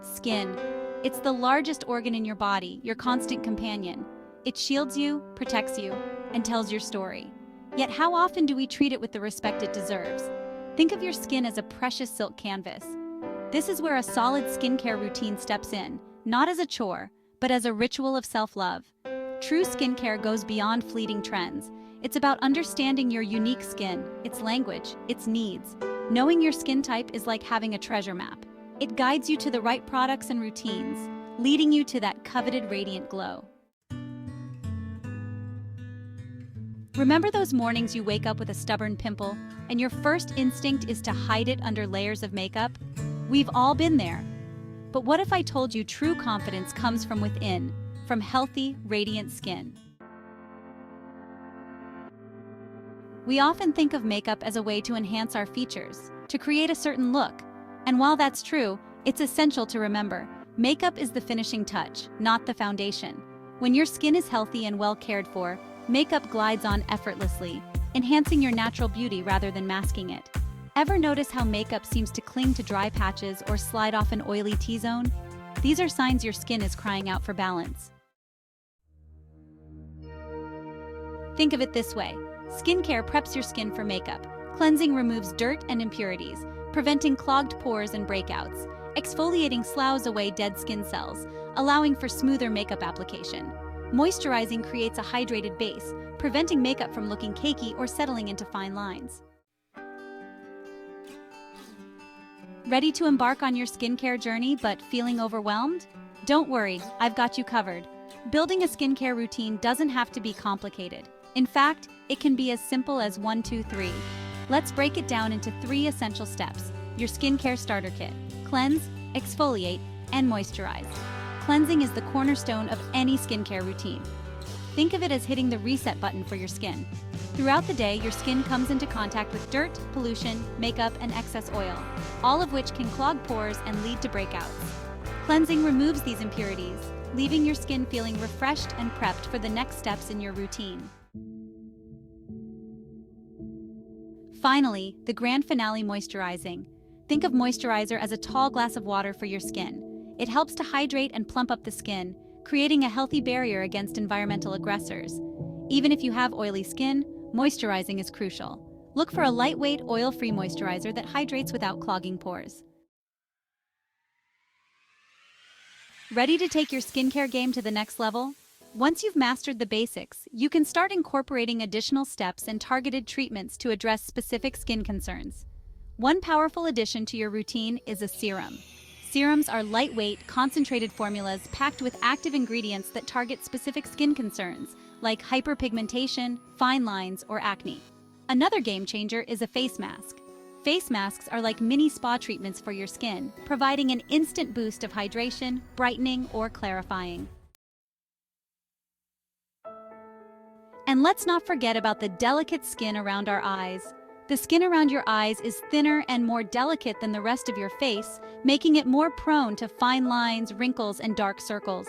Skin. It's the largest organ in your body, your constant companion. It shields you, protects you, and tells your story. Yet how often do we treat it with the respect it deserves? Think of your skin as a precious silk canvas. This is where a solid skincare routine steps in, not as a chore, but as a ritual of self-love. True skincare goes beyond fleeting trends. It's about understanding your unique skin, its language, its needs. Knowing your skin type is like having a treasure map. It guides you to the right products and routines, leading you to that coveted radiant glow. Remember those mornings you wake up with a stubborn pimple, and your first instinct is to hide it under layers of makeup? We've all been there. But what if I told you true confidence comes from within, from healthy, radiant skin? We often think of makeup as a way to enhance our features, to create a certain look. And while that's true, it's essential to remember, makeup is the finishing touch, not the foundation. When your skin is healthy and well cared for, makeup glides on effortlessly, enhancing your natural beauty rather than masking it. Ever notice how makeup seems to cling to dry patches or slide off an oily T-zone? These are signs your skin is crying out for balance. Think of it this way. Skincare preps your skin for makeup. Cleansing removes dirt and impurities, preventing clogged pores and breakouts. Exfoliating sloughs away dead skin cells, allowing for smoother makeup application. Moisturizing creates a hydrated base, preventing makeup from looking cakey or settling into fine lines. Ready to embark on your skincare journey but feeling overwhelmed? Don't worry, I've got you covered. Building a skincare routine doesn't have to be complicated. In fact, it can be as simple as 1, 2, 3. Let's break it down into 3 essential steps. Your skincare starter kit. Cleanse, exfoliate, and moisturize. Cleansing is the cornerstone of any skincare routine. Think of it as hitting the reset button for your skin. Throughout the day, your skin comes into contact with dirt, pollution, makeup, and excess oil, all of which can clog pores and lead to breakouts. Cleansing removes these impurities, leaving your skin feeling refreshed and prepped for the next steps in your routine. Finally, the grand finale, moisturizing. Think of moisturizer as a tall glass of water for your skin. It helps to hydrate and plump up the skin, creating a healthy barrier against environmental aggressors. Even if you have oily skin, moisturizing is crucial. Look for a lightweight, oil-free moisturizer that hydrates without clogging pores. Ready to take your skincare game to the next level? Once you've mastered the basics, you can start incorporating additional steps and targeted treatments to address specific skin concerns. One powerful addition to your routine is a serum. Serums are lightweight, concentrated formulas packed with active ingredients that target specific skin concerns, like hyperpigmentation, fine lines, or acne. Another game changer is a face mask. Face masks are like mini spa treatments for your skin, providing an instant boost of hydration, brightening, or clarifying. And let's not forget about the delicate skin around our eyes. The skin around your eyes is thinner and more delicate than the rest of your face, making it more prone to fine lines, wrinkles, and dark circles.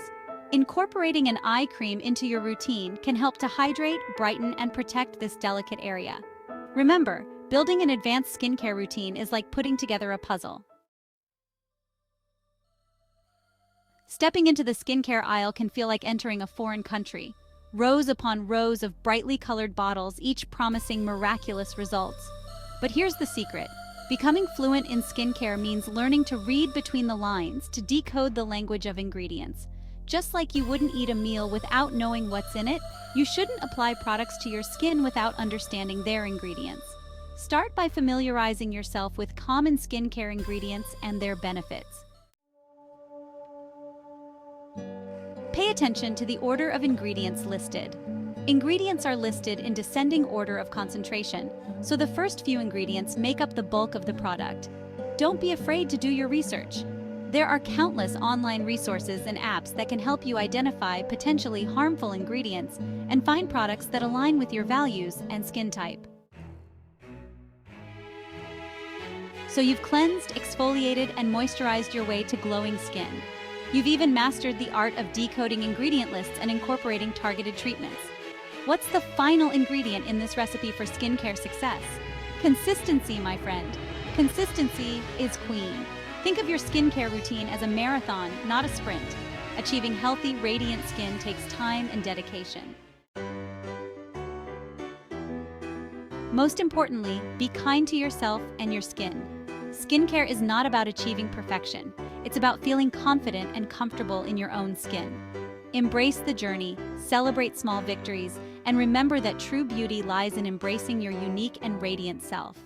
Incorporating an eye cream into your routine can help to hydrate, brighten, and protect this delicate area. Remember, building an advanced skincare routine is like putting together a puzzle. Stepping into the skincare aisle can feel like entering a foreign country. Rows upon rows of brightly colored bottles, each promising miraculous results. But here's the secret. Becoming fluent in skincare means learning to read between the lines, to decode the language of ingredients. Just like you wouldn't eat a meal without knowing what's in it, you shouldn't apply products to your skin without understanding their ingredients. Start by familiarizing yourself with common skincare ingredients and their benefits. Pay attention to the order of ingredients listed. Ingredients are listed in descending order of concentration, so the first few ingredients make up the bulk of the product. Don't be afraid to do your research. There are countless online resources and apps that can help you identify potentially harmful ingredients and find products that align with your values and skin type. So you've cleansed, exfoliated, and moisturized your way to glowing skin. You've even mastered the art of decoding ingredient lists and incorporating targeted treatments. What's the final ingredient in this recipe for skincare success? Consistency, my friend. Consistency is queen. Think of your skincare routine as a marathon, not a sprint. Achieving healthy, radiant skin takes time and dedication. Most importantly, be kind to yourself and your skin. Skincare is not about achieving perfection. It's about feeling confident and comfortable in your own skin. Embrace the journey, celebrate small victories, and remember that true beauty lies in embracing your unique and radiant self.